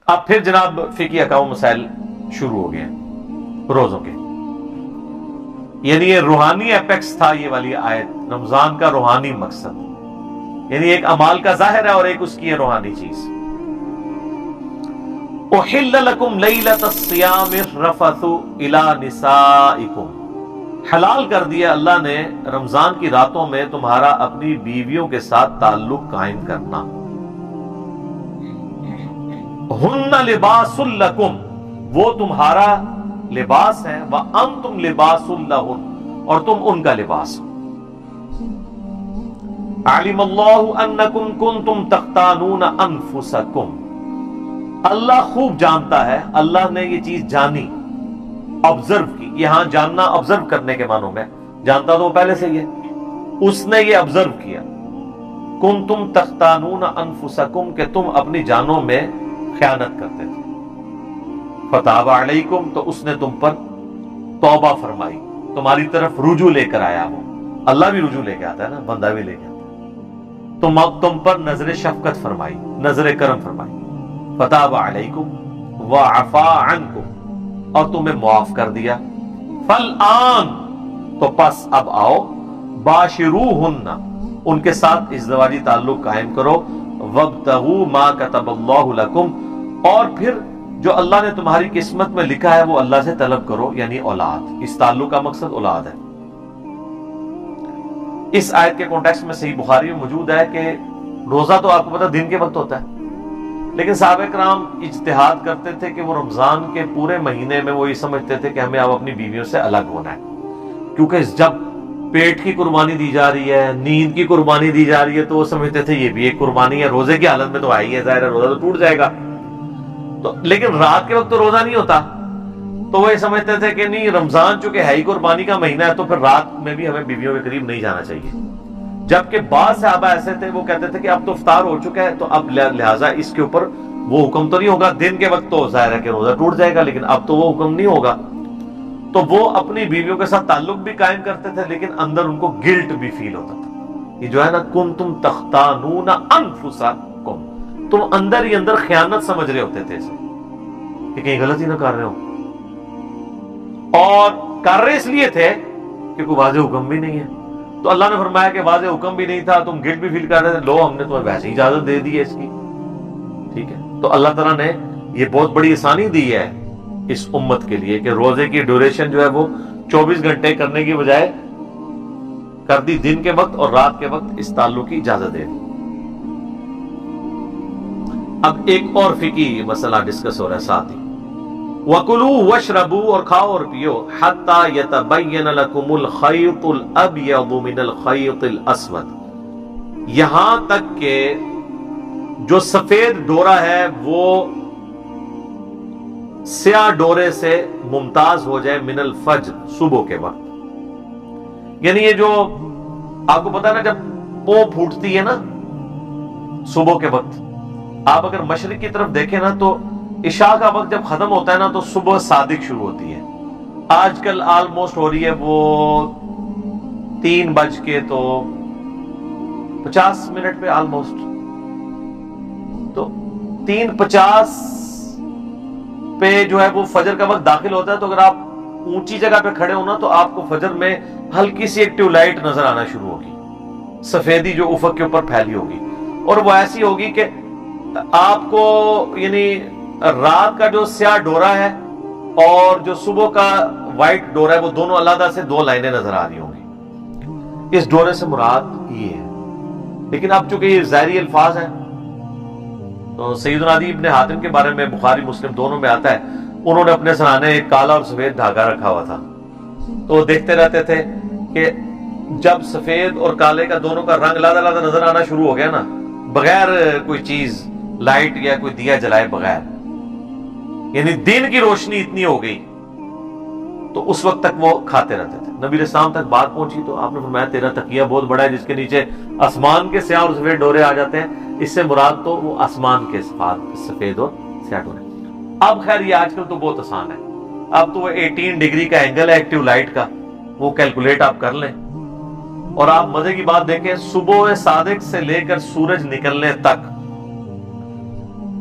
اب پھر جناب فقہی احکام مسائل شروع ہو گئے ہیں روزوں کے، یعنی یہ روحانی اپیکس تھا یہ والی آیت، رمضان کا روحانی مقصد، یعنی ایک اعمال کا ظاہر ہے اور ایک اس کی ہے روحانی چیز۔ احل لکم لیلۃ الصیام الرفث الی نسائکم، حلال کر دیا اللہ نے رمضان کی راتوں میں تمہارا اپنی بیویوں کے ساتھ تعلق قائم کرنا۔ ہن لباس لکم، وہ تمہارا لباس ہے، وانتم لباس لہن، اور تم ان کا لباس ہو۔ علم اللہ انکم کنتم تختانون انفسکم، اللہ خوب جانتا ہے، اللہ نے یہ چیز جانی، آبزرو کی، یہاں جاننا آبزرو کرنے کے معنوں میں، جانتا تو وہ پہلے سے ہی ہے، اس نے یہ آبزرو کیا، کنتم تختانون انفسکم، کہ تم اپنی جانوں میں خیانت کرتے تھے، فتاب علیکم، تو اس نے تم پر توبہ فرمائی، تمہاری طرف رجوع لے کر آیا، وہ اللہ بھی رجوع لے کے آتا ہے نا، بندہ بھی لے کے آتا ہے، تم پر نظر شفقت فرمائی، نظر کرم فرمائی، فتاب علیکم وعفا عنکم، اور تمہیں معاف کر دیا، فالآن، تو پس اب آؤ، باشروہن، ان کے ساتھ ازدواجی تعلق قائم کرو، وابتغوا ما کتب اللہ لکم، اور پھر جو اللہ نے تمہاری قسمت میں لکھا ہے وہ اللہ سے طلب کرو، یعنی اولاد، اس تعلق کا مقصد اولاد ہے۔ اس آیت کے کانٹیکسٹ میں صحیح بخاری میں موجود ہے کہ روزہ تو آپ کو پتہ دن کے وقت ہوتا ہے، لیکن صحابہ کرام اجتہاد کرتے تھے کہ وہ رمضان کے پورے مہینے میں وہ یہ سمجھتے تھے کہ ہمیں اب اپنی بیویوں سے الگ ہونا ہے، کیونکہ جب پیٹ کی قربانی دی جا رہی ہے، نیند کی قربانی دی جا رہی ہے، تو وہ سمجھتے تھے یہ بھی ایک قربانی ہے، روزے کی حالت میں تو آئی ہے، ظاہر ہے روزہ تو ٹوٹ جائے گا، تو لیکن رات کے وقت تو روزہ نہیں ہوتا، تو وہ یہ سمجھتے تھے کہ نہیں، رمضان چونکہ ہے ہی قربانی کا مہینہ ہے، تو پھر رات میں بھی ہمیں بیویوں کے قریب نہیں جانا چاہیے، جبکہ بعض صحابہ ایسے تھے وہ کہتے تھے کہ اب تو افطار ہو چکا ہے، تو اب لہٰذا اس کے اوپر وہ حکم تو نہیں ہوگا، دن کے وقت تو ظاہر ہے کہ روزہ ٹوٹ جائے گا، لیکن اب تو وہ حکم نہیں ہوگا، تو وہ اپنی بیویوں کے ساتھ تعلق بھی قائم کرتے تھے، لیکن اندر ان کو گلٹ بھی فیل ہوتا تھا، یہ جو ہے نا کنتم تختانون انفسکم، تم اندر ہی اندر خیانت سمجھ رہے ہوتے تھے اسے، کہ کہیں غلط ہی نہ کر رہے ہو، اور کر رہے اس لیے تھے کہ کوئی واضح حکم بھی نہیں ہے، تو اللہ نے فرمایا کہ واضح حکم بھی نہیں تھا، تم گلٹ بھی فیل کر رہے تھے، لو ہم نے تمہیں ویسے ہی اجازت دے دی ہے اس کی، ٹھیک ہے، تو اللہ تعالیٰ نے یہ بہت بڑی آسانی دی ہے اس امت کے لیے کہ روزے کی ڈیوریشن جو ہے وہ 24 گھنٹے کرنے کی بجائے کر دی دن کے وقت اور رات کے وقت، اس تعلق کی اجازت دے دی۔ اب ایک اور فقہی مسئلہ ڈسکس ہو رہا ہے ساتھ ہی، وَكُلُوا وَاشْرَبُوا، اور کھاؤ اور پیو، حَتَّى يَتَبَيَّنَ لَكُمُ الْخَيْطُ الْأَبْيَضُ مِنَ الْخَيْطِ الْأَسْوَدِ، یہاں تک کہ جو سفید ڈورا ہے وہ سیاہ ڈورے سے ممتاز ہو جائے، من الفجر، صبح کے وقت، یعنی یہ جو آپ کو پتا نا جب پو پھوٹتی ہے نا صبح کے وقت، آپ اگر مشرق کی طرف دیکھیں نا تو عشاء کا وقت جب ختم ہوتا ہے نا تو صبح صادق شروع ہوتی ہے، آج کل آلموسٹ ہو رہی ہے وہ 3:50 پہ آلموسٹ، تو 3:50 پہ جو ہے وہ فجر کا وقت داخل ہوتا ہے، تو اگر آپ اونچی جگہ پہ کھڑے ہونا تو آپ کو فجر میں ہلکی سی ایک ٹیوب لائٹ نظر آنا شروع ہوگی، سفیدی جو افق کے اوپر پھیلی ہوگی، اور وہ ایسی ہوگی کہ آپ کو یعنی رات کا جو سیاہ ڈورا ہے اور جو صبح کا وائٹ ڈورا ہے وہ دونوں علیحدہ سے 2 لائنیں نظر آ رہی ہوں گی، اس ڈورے سے مراد یہ ہے، لیکن اب چونکہ یہ ظاہری الفاظ ہیں تو سیدنا عدی ابن حاتم کے بارے میں بخاری مسلم دونوں میں آتا ہے، انہوں نے اپنے سرانے ایک کالا اور سفید دھاگا رکھا ہوا تھا، تو وہ دیکھتے رہتے تھے کہ جب سفید اور کالے کا دونوں کا رنگ علیحدہ علیحدہ نظر آنا شروع ہو گیا نا، بغیر کوئی چیز لائٹ یا کوئی دیا جلائے بغیر، یعنی دن کی روشنی اتنی ہو گئی، تو اس وقت تک وہ کھاتے رہتے تھے۔ نبی علیہ السلام تک بات پہنچی تو آپ نے فرمایا تیرا تکیہ بہت بڑا ہے جس کے نیچے آسمان کے سیاہ اور سفید ڈورے آ جاتے ہیں، اس سے مراد تو وہ آسمان کے سفید اور سیاہ ڈورے۔ اب خیر یہ آج کل تو بہت آسان ہے، اب تو وہ 18 ڈگری کا اینگل ہے ایکٹیو لائٹ کا، وہ کیلکولیٹ آپ کر لیں، اور آپ مزے کی بات دیکھیں، صبح صادق سے لے کر سورج نکلنے تک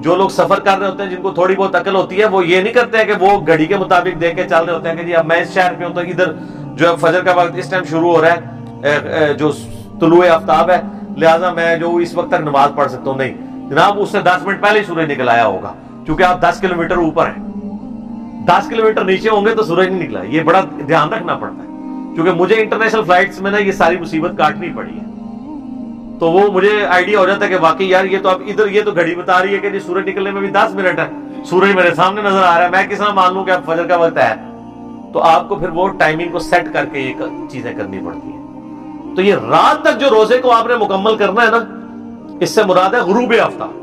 جو لوگ سفر کر رہے ہوتے ہیں، جن کو تھوڑی بہت عقل ہوتی ہے، وہ یہ نہیں کرتے ہیں کہ وہ گھڑی کے مطابق دیکھ کے چل رہے ہوتے ہیں کہ جی اب میں اس شہر پہ ہوں تو ادھر جو ہے فجر کا وقت اس ٹائم شروع ہو رہا ہے، جو طلوع آفتاب ہے، لہٰذا میں جو اس وقت تک نماز پڑھ سکتا ہوں. نہیں جناب، اس سے 10 منٹ پہلے ہی سورج نکل آیا ہوگا، کیونکہ آپ 10 کلومیٹر اوپر ہیں. 10 کلومیٹر نیچے ہوں گے تو سورج نہیں نکلا. یہ بڑا دھیان رکھنا پڑتا ہے، کیونکہ مجھے انٹرنیشنل فلائٹس میں نا یہ ساری مصیبت کاٹنی پڑی ہے. تو وہ مجھے آئیڈیا ہو جاتا ہے کہ واقعی یار یہ تو اب ادھر یہ تو گھڑی بتا رہی ہے کہ جی سورج نکلنے میں بھی 10 منٹ ہے، سورج میرے سامنے نظر آ رہا ہے، میں کس طرح مان لوں کہ اب فجر کا وقت ہے؟ تو آپ کو پھر وہ ٹائمنگ کو سیٹ کر کے یہ چیزیں کرنی پڑتی ہیں. تو یہ رات تک جو روزے کو آپ نے مکمل کرنا ہے نا، اس سے مراد ہے غروب آفتاب.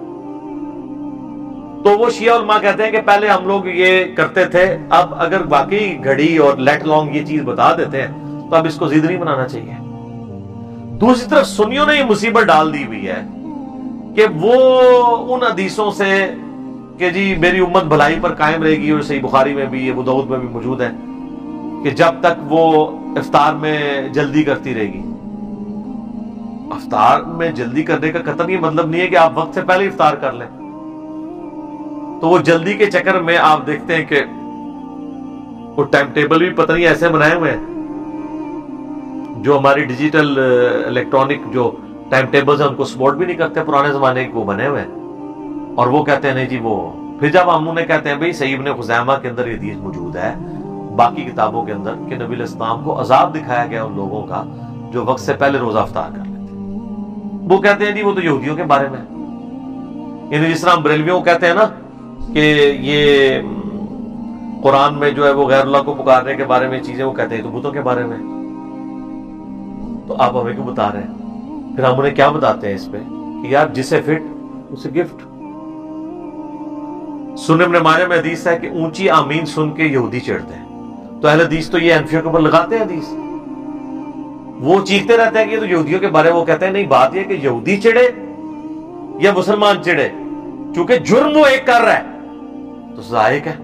تو وہ شیعہ علماء کہتے ہیں کہ پہلے ہم لوگ یہ کرتے تھے، اب اگر واقعی گھڑی اور لیٹ لانگ یہ چیز بتا دیتے ہیں تو اب اس کو ضد نہیں بنانا چاہیے. دوسری طرف سنیوں نے یہ مصیبت ڈال دی ہوئی ہے کہ وہ ان حدیثوں سے کہ جی میری امت بھلائی پر قائم رہے گی، اور صحیح بخاری میں بھی، ابو داؤد میں بھی موجود ہے کہ جب تک وہ افطار میں جلدی کرتی رہے گی. افطار میں جلدی کرنے کا قطعاً یہ مطلب نہیں ہے کہ آپ وقت سے پہلے افطار کر لیں. تو وہ جلدی کے چکر میں آپ دیکھتے ہیں کہ وہ ٹائم ٹیبل بھی پتہ نہیں ایسے بنائے ہوئے ہیں، جو ہماری ڈیجیٹل الیکٹرانک جو ٹائم ٹیبلز ہیں ان کو سپورٹ بھی نہیں کرتے، پرانے زمانے کے وہ بنے ہوئے ہیں. اور وہ کہتے ہیں نہیں جی وہ، پھر جب ہم انہیں کہتے ہیں بھئی صحیح ابن خزیمہ کے اندر یہ حدیث موجود ہے، باقی کتابوں کے اندر، کہ نبی علیہ السلام کو عذاب دکھایا گیا ان لوگوں کا جو وقت سے پہلے روزہ افطار کر لیتے ہیں. وہ کہتے ہیں جی وہ تو یہودیوں کے بارے میں، یعنی جس طرح ہم بریلویوں کو کہتے ہیں نا کہ یہ قرآن میں جو ہے وہ غیر اللہ کو پکارنے کے بارے میں چیزیں وہ کہتے ہیں تو بتوں کے بارے میں. تو آپ ہمیں کیوں بتا رہے ہیں؟ پھر ہم انہیں کیا بتاتے ہیں اس پہ کہ یار جسے فٹ اسے گفٹ. سنن ابن ماجہ میں حدیث ہے کہ اونچی آمین سن کے یہودی چڑھتے ہیں. تو اہل حدیث تو یہ انفیوں کے اوپر لگاتے ہیں حدیث، وہ چیختے رہتے ہیں کہ یہ تو یہودیوں کے بارے. وہ کہتے ہیں نہیں، بات یہ کہ یہودی چڑھے یا مسلمان چڑھے، چونکہ جرم وہ ایک کر رہا ہے تو سزا ایک ہے.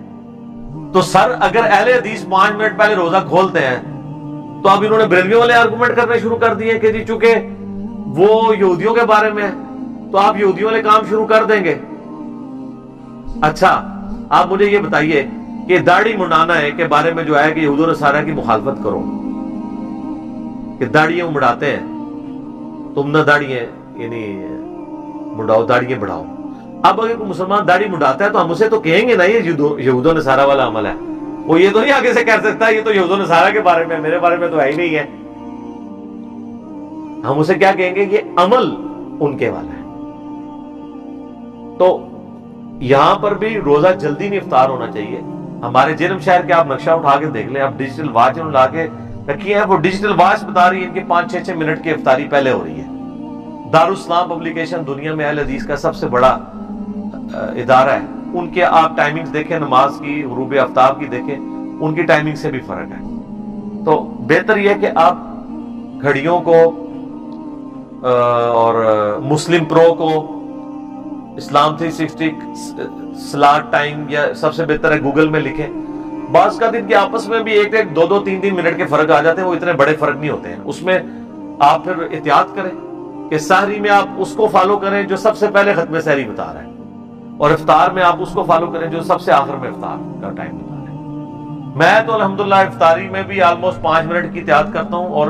تو سر اگر اہل حدیث 5 منٹ پہلے روزہ کھولتے ہیں تو اب انہوں نے بریلویوں والے آرگومنٹ کرنے شروع کر دیے کہ جی چونکہ وہ یہودیوں کے بارے میں تو آپ یہودیوں والے کام شروع کر دیں گے. اچھا آپ مجھے یہ بتائیے کہ داڑھی منڈانا ہے کے بارے میں جو ہے کہ یہود و نصارہ کی مخالفت کرو کہ داڑھیاں مڑاتے ہیں، تم نہ داڑھیاں یعنی مڑاؤ، داڑھیاں بڑھاؤ. اب اگر کوئی مسلمان داڑھی مڑاتا ہے تو ہم اسے تو کہیں گے نا یہ یہود و نصارہ والا عمل ہے. وہ یہ تو نہیں آگے سے کہہ سکتا یہ تو یہود و نصارہ کے بارے میں، میرے بارے میں تو ہے ہی نہیں ہے. ہم اسے کیا کہیں گے؟ یہ عمل ان کے والا ہے. تو یہاں پر بھی روزہ جلدی نہیں افطار ہونا چاہیے. ہمارے جرم شہر کے آپ نقشہ اٹھا کے دیکھ لیں، آپ ڈیجیٹل واچ لا کے رکھی ہے، وہ ڈیجیٹل واچ بتا رہی ہے ان کے 5-6 منٹ کی افطاری پہلے ہو رہی ہے. دارالاسلام پبلیکیشن دنیا میں اہل حدیث کا سب سے بڑا ادارہ ہے، ان کے آپ ٹائمنگز دیکھیں، نماز کی، غروب آفتاب کی دیکھیں، ان کی ٹائمنگ سے بھی فرق ہے. تو بہتر یہ ہے کہ آپ گھڑیوں کو اور مسلم پرو کو، اسلام 360 سلاٹ ٹائم، یا سب سے بہتر ہے گوگل میں لکھیں. بعض کا دن کے آپس میں بھی 1-2-3 منٹ کے فرق آ جاتے ہیں، وہ اتنے بڑے فرق نہیں ہوتے ہیں. اس میں آپ پھر احتیاط کریں کہ سحری میں آپ اس کو فالو کریں جو سب سے پہلے ختم سحری بتا رہا ہے، اور افطار میں آپ اس کو فالو کریں جو سب سے آخر میں افطار کا ٹائم بتا رہا ہے. میں تو الحمدللہ افطاری میں بھی آلموسٹ 5 منٹ کی احتیاط کرتا ہوں، اور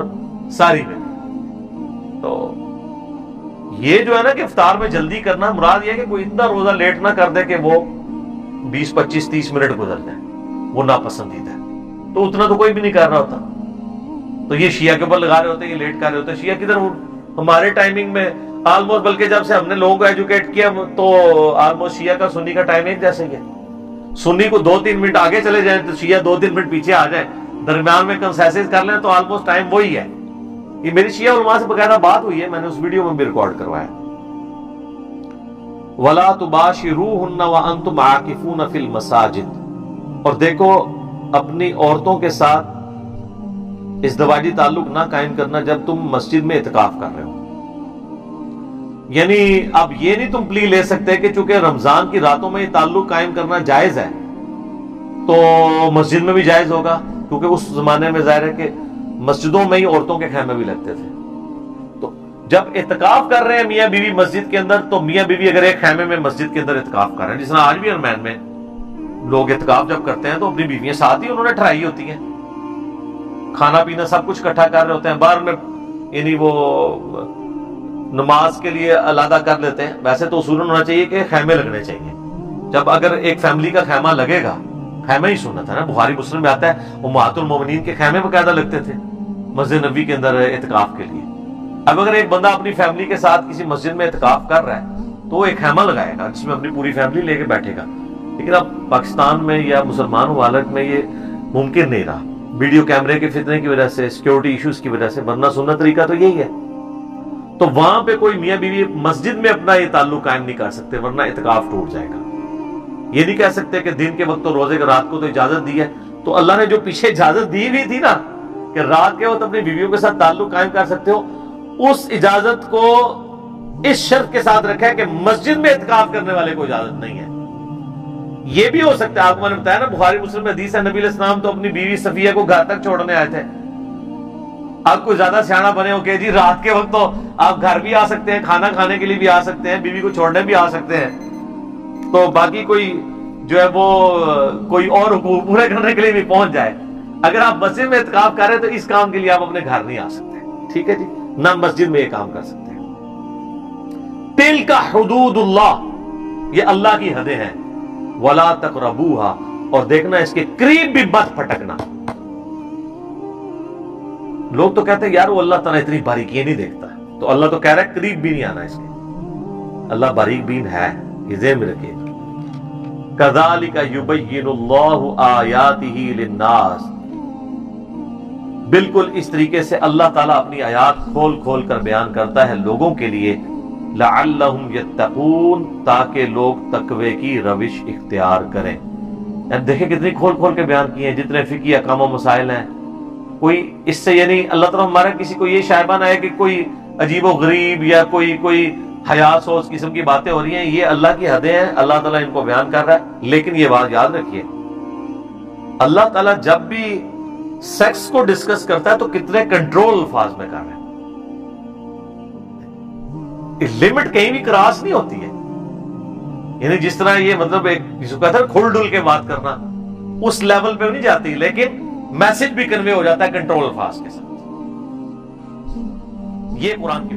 سحری میں. تو یہ جو ہے نا کہ افطار میں جلدی کرنا، مراد یہ ہے کہ کوئی اتنا روزہ لیٹ نہ کر دے کہ وہ 20-25-30 منٹ گزر جائیں، وہ ناپسندیدہ ہے. تو اتنا تو کوئی بھی نہیں کر رہا ہوتا. تو یہ شیعہ کے اوپر لگا رہے ہوتے ہیں، یہ لیٹ کر رہے ہوتے ہیں. شیعہ کدھر ہمارے ٹائمنگ میں آلموسٹ، بلکہ جب سے ہم نے لوگوں کو ایجوکیٹ کیا تو آلموسٹ شیعہ کا سنی کا ٹائم ایک جیسے ہی ہے. سنی کو 2-3 منٹ آگے چلے جائیں تو شیعہ 2-3 منٹ پیچھے آ جائیں، درمیان میں کنسیسز کر لیں تو آلموسٹ ٹائم وہی ہے. یہ میری شیعہ علماء سے باقاعدہ بات ہوئی ہے، میں نے اس ویڈیو میں بھی ریکارڈ کروایا. وَلَا تُبَاشِرُوهُنَّ وَأَنْتُمْ عَاكِفُونَ فِي الْمَسَاجِدِ، اور دیکھو اپنی عورتوں کے ساتھ ازدواجی تعلق نہ قائم کرنا جب تم مسجد میں اعتکاف کر رہے ہو. یعنی اب یہ نہیں تم پلی لے سکتے کہ چونکہ رمضان کی راتوں میں یہ تعلق قائم کرنا جائز ہے تو مسجد میں بھی جائز ہوگا، کیونکہ اس زمانے میں ظاہر ہے کہ مسجدوں میں ہی عورتوں کے خیمے بھی لگتے تھے. تو جب اعتکاف کر رہے ہیں میاں بیوی مسجد کے اندر، تو میاں بیوی اگر ایک خیمے میں مسجد کے اندر اعتکاف کر رہے ہیں، جس طرح آج بھی ارمین میں لوگ اعتکاف جب کرتے ہیں تو اپنی بیویاں ساتھ ہی انہوں نے ٹھہرائی ہوتی ہیں، کھانا پینا سب کچھ اکٹھا کر رہے ہوتے ہیں، باہر میں یعنی وہ نماز کے لیے علیحدہ کر لیتے ہیں۔ ویسے تو اصول ہونا چاہیے کہ خیمے لگنے چاہیے، جب اگر ایک فیملی کا خیمہ لگے گا، خیمہ ہی سنت ہے نا، بخاری مسلم میں آتا ہے امہات المومنین کے خیمے باقاعدہ لگتے تھے مسجد نبوی کے اندر اعتکاف کے لیے۔ اب اگر ایک بندہ اپنی فیملی کے ساتھ کسی مسجد میں اعتکاف کر رہا ہے تو وہ ایک خیمہ لگائے گا جس میں اپنی پوری فیملی لے کے بیٹھے گا، لیکن اب پاکستان میں یا مسلمان ممالک میں یہ ممکن نہیں رہا، ویڈیو کیمرے کے فتنے کی وجہ سے، سیکیورٹی ایشوز کی وجہ سے، ورنہ سنت طریقہ تو یہی ہے۔ تو وہاں پہ کوئی میاں بیوی مسجد میں اپنا یہ تعلق قائم نہیں کر سکتے، ورنہ اعتکاف ٹوٹ جائے گا۔ یہ نہیں کہہ سکتے کہ دن کے وقت تو روزے کے، رات کو تو اجازت دی ہے، تو اللہ نے جو پیچھے اجازت دی ہوئی تھی نا کہ رات کے وقت اپنی بیویوں کے ساتھ تعلق قائم کر سکتے ہو، اس اجازت کو اس شرط کے ساتھ رکھا ہے کہ مسجد میں اعتکاف کرنے والے کو اجازت نہیں ہے۔ یہ بھی ہو سکتا ہے، آپ کو میں نے بتایا نا بخاری مسلم میں حدیث ہے، نبی علیہ السلام تو اپنی بیوی صفیہ کو گھر تک چھوڑنے آئے تھے۔ آپ کوئی زیادہ سیاںا بنے ہو کہ جی رات کے وقت تو آپ گھر بھی آ سکتے ہیں، کھانا کھانے کے لیے بھی آ سکتے ہیں، بیوی کو چھوڑنے بھی آ سکتے ہیں، تو باقی کوئی جو ہے وہ کوئی اور حقوق پورے کرنے کے لیے بھی پہنچ جائے، اگر آپ مسجد میں اعتکاف کر رہے ہیں تو اس کام کے لیے آپ اپنے گھر نہیں آ سکتے، ٹھیک ہے جی، نہ مسجد میں یہ کام کر سکتے ہیں۔ تلک حدود اللہ، یہ اللہ کی حدیں ہیں، ولا تقربوها، اور دیکھنا اس کے قریب بھی مت پھٹکنا۔ لوگ تو کہتے ہیں یار وہ اللہ تعالیٰ اتنی باریکیاں نہیں دیکھتا ہے، تو اللہ تو کہہ رہا ہے قریب بھی نہیں آنا اس کے، اللہ باریک بین ہے، یہ ذہن میں رکھیے۔ کذالک یبین اللہ آیاتہ للناس، بالکل اس طریقے سے اللہ تعالیٰ اپنی آیات کھول کھول کر بیان کرتا ہے لوگوں کے لیے، لعلہم یتقون، تاکہ لوگ تقوی کی روش اختیار کریں۔ دیکھیں کتنی کھول کھول کے بیان کیے ہیں، جتنے فقہی احکام و مسائل ہیں، کوئی اس سے یعنی اللہ تعالیٰ ہمارا کسی کو یہ شائبہ نہ ہے کہ کوئی عجیب و غریب یا کوئی حیاس و اس قسم کی باتیں ہو رہی ہیں، یہ اللہ کی حدیں ہیں، اللہ تعالیٰ ان کو بیان کر رہا ہے۔ لیکن یہ بات یاد رکھیے، اللہ تعالیٰ جب بھی سیکس کو ڈسکس کرتا ہے تو کتنے کنٹرول الفاظ میں کر رہا ہے، لمٹ کہیں بھی کراس نہیں ہوتی ہے، یعنی جس طرح یہ مطلب ایک جس کو کہتا ہے کھل ڈل کے بات کرنا، اس لیول پہ نہیں جاتی، لیکن میسج بھی کنوے ہو جاتا ہے کنٹرول الفاظ کے ساتھ۔ یہ قرآن کی